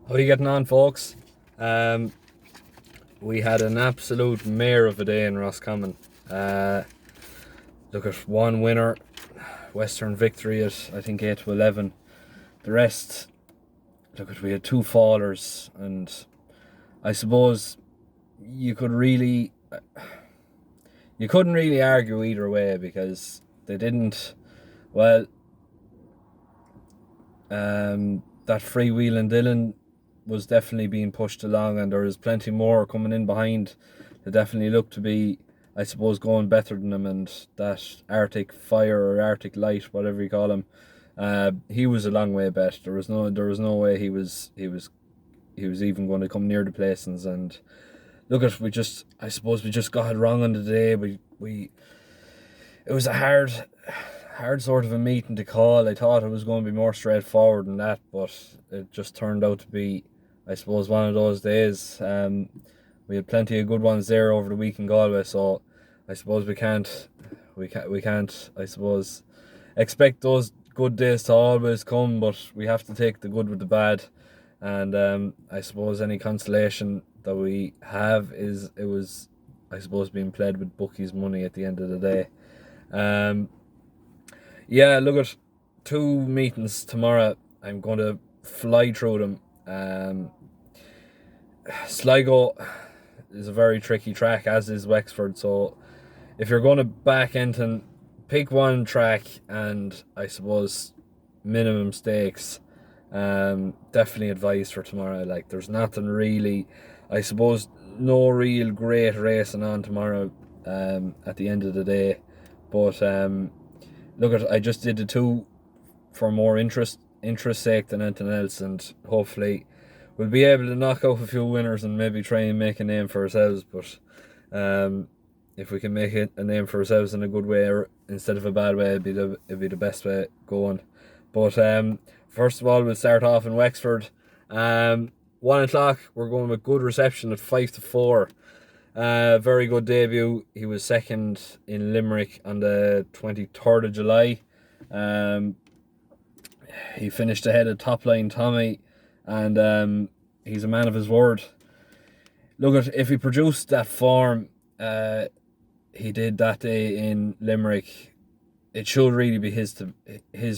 How are you getting on, folks? Um, we had an absolute mare of a day in Roscommon. Uh, Look at one winner, Western victory at I think 8-11. The rest, look at we had two fallers, and I suppose you could really, you couldn't really argue either way because they didn't. Well, that freewheeling Dylan was definitely being pushed along, and there is plenty more coming in behind. They definitely look to be, I suppose, going better than him. And that Arctic Fire or Arctic Light, whatever you call him, he was a long way bet. There was no way he was even going to come near the placings. And look at I suppose we just got it wrong on the day. It was a hard sort of a meeting to call. I thought it was going to be more straightforward than that, but it just turned out to be, I suppose, one of those days. We had plenty of good ones there over the week in Galway, so I suppose we can't, I suppose, expect those good days to always come, but we have to take the good with the bad. And I suppose any consolation that we have is it was, I suppose, being played with bookies' money at the end of the day. Yeah, look at two meetings tomorrow. I'm going to fly through them. Sligo is a very tricky track, as is Wexford. So if you're going to back into, pick one track, and I suppose minimum stakes. Definitely advised for tomorrow. Like, there's nothing really, I suppose, no real great racing on tomorrow. At the end of the day, but look at, I just did the two for more interest sake than anything else, and hopefully we'll be able to knock out a few winners and maybe try and make a name for ourselves. But if we can make it a name for ourselves in a good way or instead of a bad way, it'd be the best way going. But first of all, we'll start off in Wexford. 1 o'clock, we're going with Good Reception at 5-4. Very good debut. He was second in Limerick on the 23rd of July. He finished ahead of Top Line Tommy, and he's a man of his word. Look at, if he produced that form he did that day in Limerick, it should really be his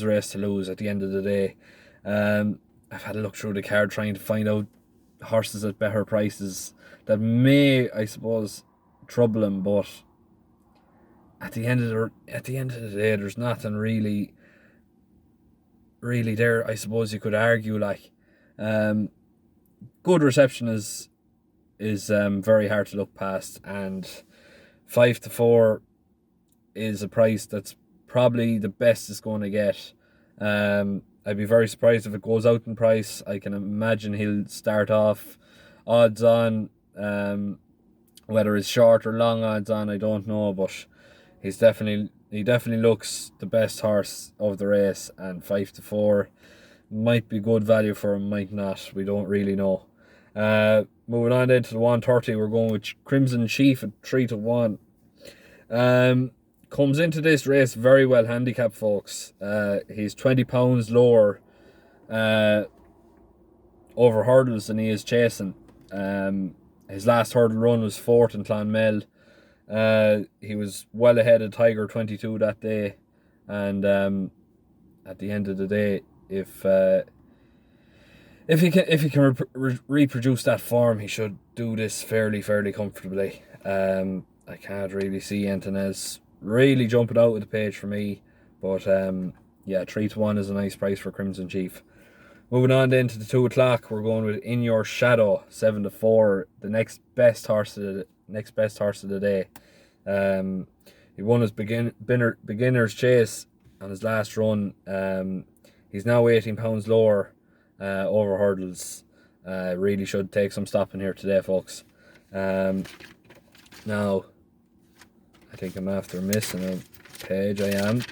race to lose at the end of the day. I've had a look through the card trying to find out horses at better prices that may, I suppose, trouble him, but at the end of the day, there's nothing really there. I suppose you could argue, like, Good Reception is very hard to look past, and 5-4 is a price that's probably the best it's going to get. I'd be very surprised if it goes out in price. I can imagine he'll start off odds on, whether it's short or long odds on, I don't know, but he definitely looks the best horse of the race, and 5-4 might be good value for him, might not. We don't really know. Moving on then to the 130, we're going with Crimson Chief at 3-1. Comes into this race very well handicapped, folks. He's £20 lower over hurdles than he is chasing. His last hurdle run was 4th in Clonmel. He was well ahead of Tiger 22 that day, and at the end of the day, if he can reproduce that form, he should do this fairly comfortably. I can't really see anything else really jumping out of the page for me, but yeah, 3-1 is a nice price for Crimson Chief. Moving on then to the 2 o'clock, we're going with In Your Shadow, 7-4, the next best horse of the day. He won his beginner's chase on his last run. He's now £18 lower over hurdles. Really should take some stopping here today, folks. Now, I think I'm after missing a page. I am.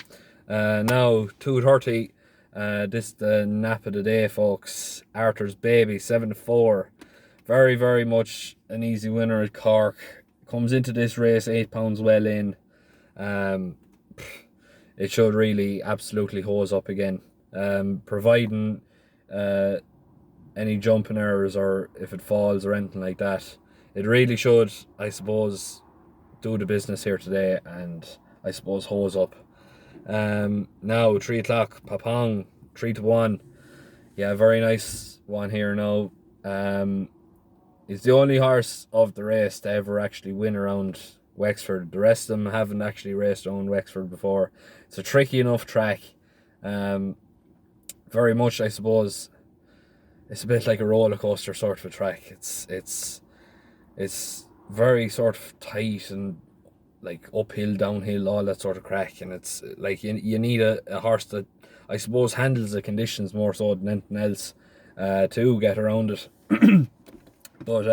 Now, 2:30. This is the nap of the day, folks. Arthur's Baby, 7-4. Very much an easy winner at Cork. Comes into this race £8 well in. It should really absolutely hose up again. Providing any jumping errors or if it falls or anything like that. It really should, I suppose, do the business here today and I suppose hose up. Now 3 o'clock, Papong, 3-1. Yeah, very nice one here now. He's the only horse of the race to ever actually win around Wexford. The rest of them haven't actually raced around Wexford before. It's a tricky enough track. Very much, I suppose, it's a bit like a roller coaster sort of a track. It's very sort of tight and like uphill, downhill, all that sort of crack. And it's like you need a horse that I suppose handles the conditions more so than anything else to get around it. But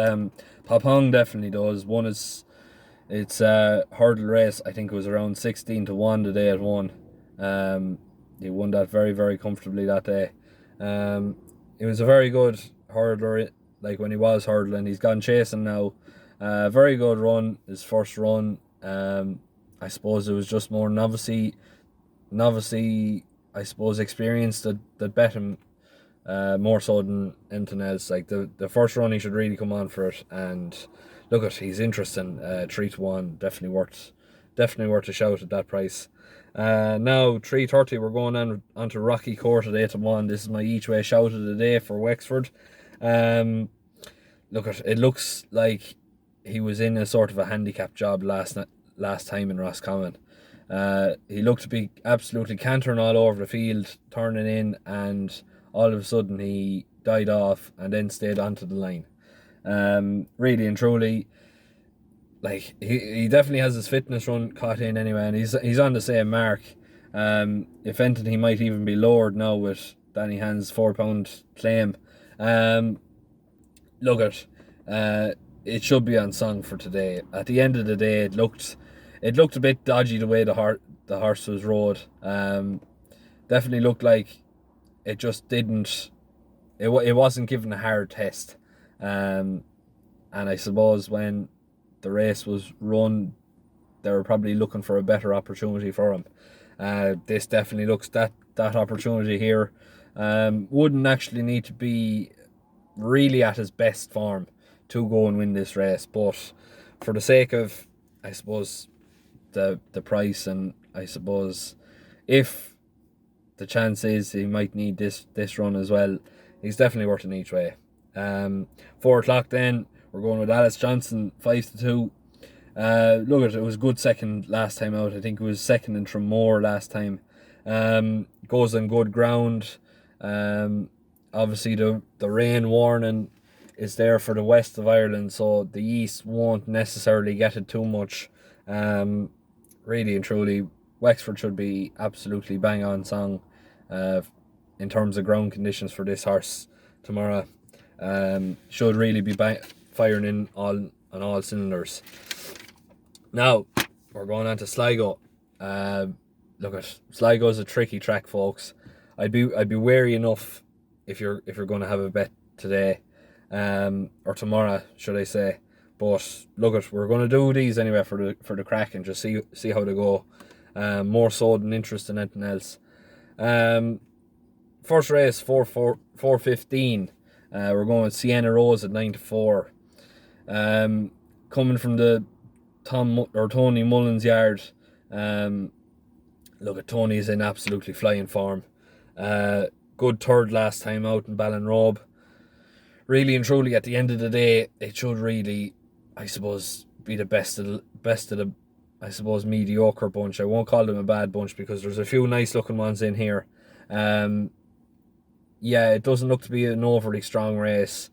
Papong definitely does. It's a hurdle race. I think it was around 16-1 the day it won. He won that very, very comfortably that day. It was a very good hurdler, like when he was hurdling. He's gone chasing now. Very good run, his first run. I suppose it was just more novice, I suppose, experience that bet him more so than anything else. Like the first run, he should really come on for it. And look at, he's interesting. 3-1, definitely worth a shout at that price. Now 3:30, we're going on to Rocky Court at 8-1. This is my each way shout of the day for Wexford. Look at it, looks like he was in a sort of a handicap job last time in Roscommon. He looked to be absolutely cantering all over the field, turning in, and all of a sudden he died off and then stayed onto the line. Really and truly, like he definitely has his fitness run caught in anyway, and he's on the same mark. If anything, he might even be lowered now with Danny Hand's £4 claim. Look at it should be on song for today. At the end of the day, it looked a bit dodgy the way the horse was rode. Definitely looked like it just didn't. It wasn't given a hard test. And I suppose when the race was run, they were probably looking for a better opportunity for him. This definitely looks that opportunity here. Wouldn't actually need to be really at his best form to go and win this race, but for the sake of, I suppose, the price, and I suppose if the chance is he might need this run as well, he's definitely worth an each way. 4 o'clock then, we're going with Alice Johnson, 5-2. Look, it was a good second last time out. I think it was second in Tramore last time. Goes on good ground. Obviously the rain warning is there for the west of Ireland, so the east won't necessarily get it too much. Really and truly, Wexford should be absolutely bang on song in terms of ground conditions for this horse tomorrow. Should really be firing in on all cylinders. Now we're going on to Sligo. Look, at Sligo's a tricky track, folks. I'd be wary enough if you're going to have a bet today, or tomorrow, should I say. But look, we're going to do these anyway for the crack and just see how they go. More so than interest in anything else. First race 4:15. We're going with Sienna Rose at 9-4. Coming from the Tony Mullins yard. Look, at Tony's in absolutely flying form. Good third last time out in Ballinrobe. Really and truly, at the end of the day, it should really, I suppose, be the best of the, I suppose, mediocre bunch. I won't call them a bad bunch because there's a few nice looking ones in here. Yeah, it doesn't look to be an overly strong race.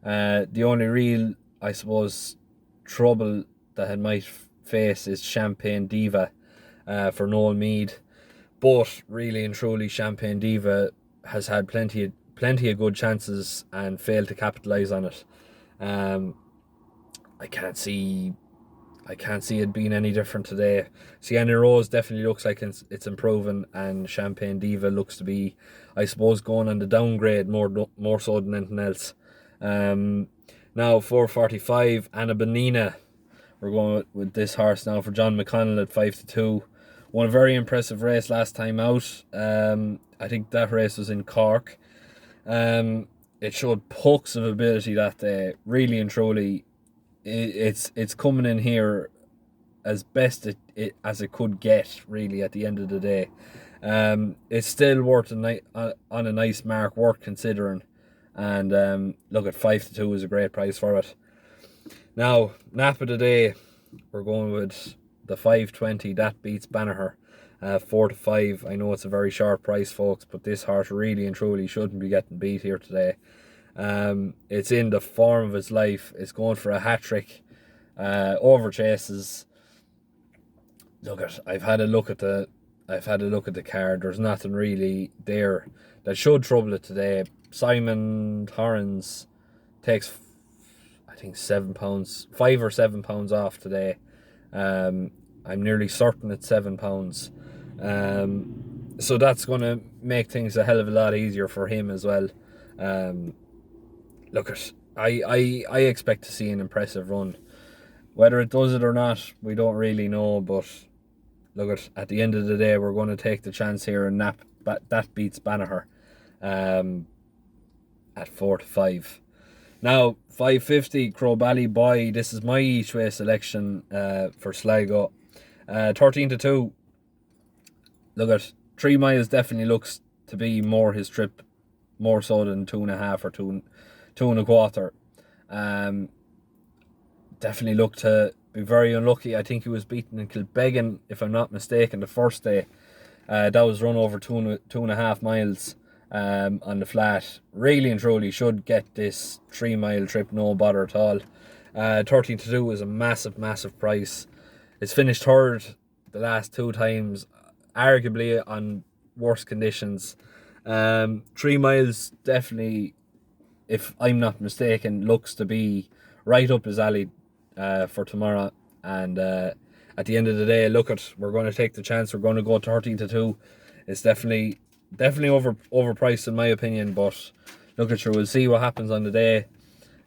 The only real, I suppose, trouble that it might face is Champagne Diva for Noel Meade. But really and truly, Champagne Diva has had plenty of good chances and failed to capitalise on it. I can't see it being any different today. Sienna Rose definitely looks like it's improving, and Champagne Diva looks to be, I suppose, going on the downgrade more so than anything else. Now 4:45, Anna Benina. We're going with this horse now for John McConnell at 5-2. Won a very impressive race last time out. I think that race was in Cork. it showed pokes of ability that day. Really and truly, it's coming in here as best as it could get, really, at the end of the day. It's still worth on a nice mark, worth considering. And look, at 5-2 is a great price for it. Now, nap of the day, we're going with the 520. That beats Banagher. 4-5. I know it's a very sharp price, folks, but this horse really and truly shouldn't be getting beat here today. It's in the form of its life. It's going for a hat-trick. Over chases. Look, I've had a look at the card. There's nothing really there that should trouble it today. Simon Torrens takes, I think, £7, £5 or £7 off today. I'm nearly certain it's £7. So that's going to make things a hell of a lot easier for him as well. Look, I expect to see an impressive run. Whether it does it or not, we don't really know. But look, at the end of the day, we're going to take the chance here and nap. That beats Banagher at 4-5. Now, 550 Crowbally Boy. This is my each way selection for Sligo. 13-2. Look, at 3 miles definitely looks to be more his trip, more so than 2.5 or 2.25. Definitely looked to be very unlucky. I think he was beaten in Kilbeggan, if I'm not mistaken, the first day. That was run over 2.5 miles on the flat. Really and truly should get this 3 mile trip, no bother at all. 13-2 is a massive price. It's finished third the last 2 times, arguably on worse conditions. 3 miles definitely, if I'm not mistaken, looks to be right up his alley for tomorrow. And at the end of the day, we're going to take the chance. We're going to go 13-2. It's definitely overpriced in my opinion, but we'll see what happens on the day.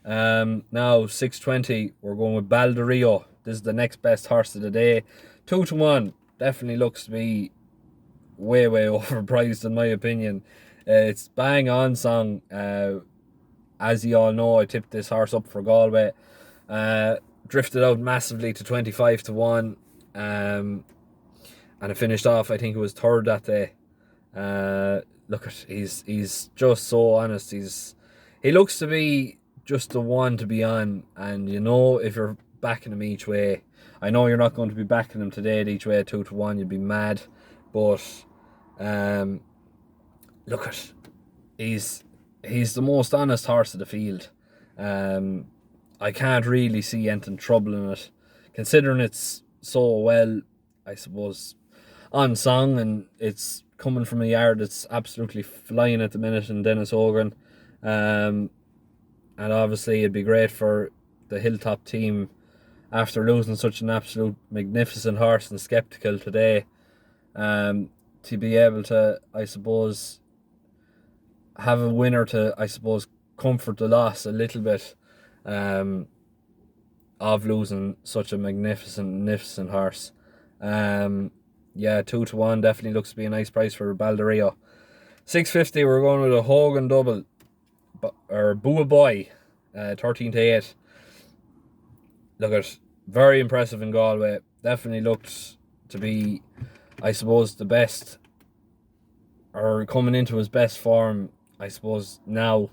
Now 620, we're going with Balderillo. This is the next best horse of the day. 2-1. Definitely looks to be way overpriced in my opinion. It's bang on song. As you all know, I tipped this horse up for Galway. Drifted out massively to 25-1. And it finished off, I think it was third that day. He's just so honest. He looks to be just the one to be on. And if you're backing him each way, I know you're not going to be backing him today at each way at 2-1. You'd be mad. But he's the most honest horse of the field. I can't really see anything trouble in it, considering it's so well, I suppose, on song, and it's coming from a yard that's absolutely flying at the minute in Dennis Hogan. And obviously it'd be great for the Hilltop team, after losing such an absolute magnificent horse and Skeptical today, to be able to, I suppose, have a winner to, I suppose, comfort the loss a little bit of losing such a magnificent horse. 2-1 definitely looks to be a nice price for Balderillo. 650, we're going with a Hogan double, or Bua Boy, 13-8. Very impressive in Galway. Definitely looked to be, I suppose, the best, or coming into his best form, I suppose, now.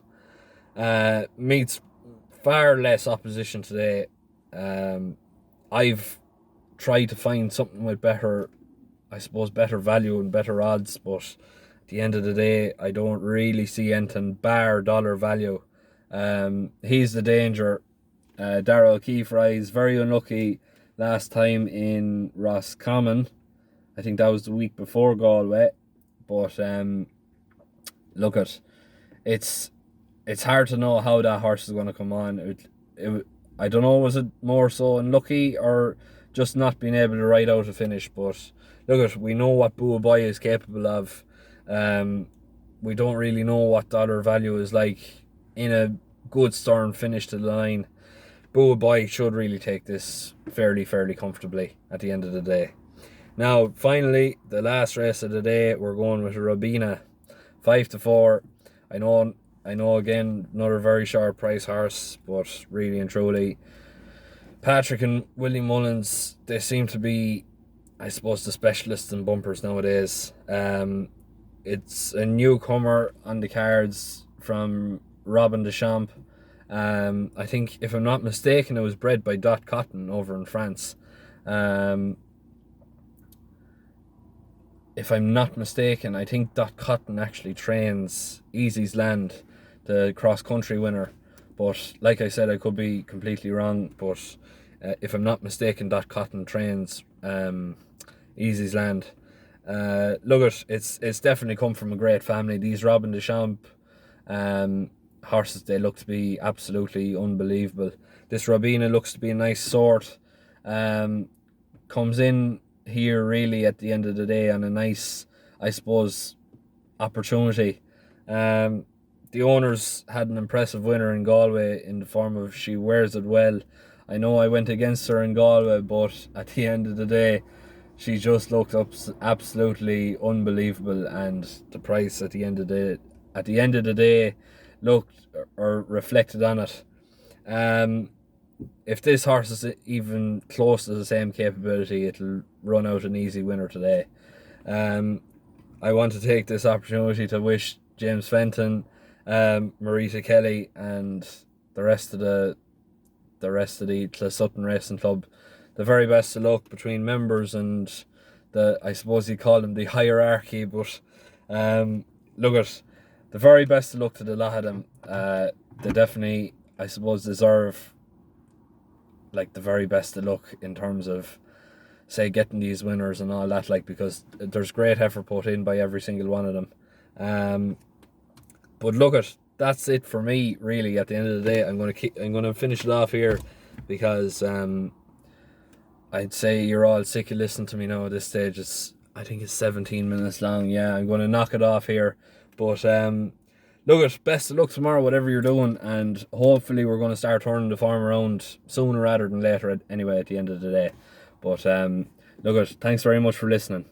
Meets far less opposition today. I've tried to find something with better value and better odds, but at the end of the day, I don't really see anything bar dollar value. He's the danger. Darrell Keefe very unlucky last time in Roscommon. I think that was the week before Galway. But it's hard to know how that horse is going to come on. I don't know, was it more so unlucky or just not being able to ride out a finish? But we know what Bua Boy is capable of. We don't really know what dollar value is like in a good stern finish to the line. Bua Boy should really take this fairly comfortably at the end of the day. Now, finally, the last race of the day, we're going with Robina, 5-4. I know I know again another very sharp price horse, but really and truly, Patrick and Willie Mullins, they seem to be, I suppose, the specialists in bumpers nowadays. It's a newcomer on the cards from Robin Deschamps. I think, if I'm not mistaken, it was bred by Dot Cotton over in France. If I'm not mistaken, I think Dot Cotton actually trains Easy's Land, the cross-country winner. But like I said, I could be completely wrong. But if I'm not mistaken, Dot Cotton trains Easy's Land. Look, it's definitely come from a great family. These Robin Deschamps horses, they look to be absolutely unbelievable. This Robina looks to be a nice sort. Comes in here really at the end of the day on a nice, I suppose, opportunity. The owners had an impressive winner in Galway in the form of She Wears It Well. I know I went against her in Galway, but at the end of the day, she just looked up absolutely unbelievable, and the price at the end of the day looked or reflected on it. If this horse is even close to the same capability, it'll run out an easy winner today. I want to take this opportunity to wish James Fenton, Marita Kelly, and the rest of the Clesutton Racing Club the very best of luck between members and I suppose you call them the hierarchy, but look at the very best of luck to the lot of them. They definitely, I suppose, deserve like the very best of luck in terms of, say, getting these winners and all that, like, because there's great effort put in by every single one of them. But look at, that's it for me really. At the end of the day, I'm gonna finish it off here, because I'd say you're all sick of listening to me now at this stage. I think it's 17 minutes long. Yeah, I'm going to knock it off here. But look, best of luck tomorrow, whatever you're doing, and hopefully we're going to start turning the farm around sooner rather than later. Anyway, at the end of the day. But look, thanks very much for listening.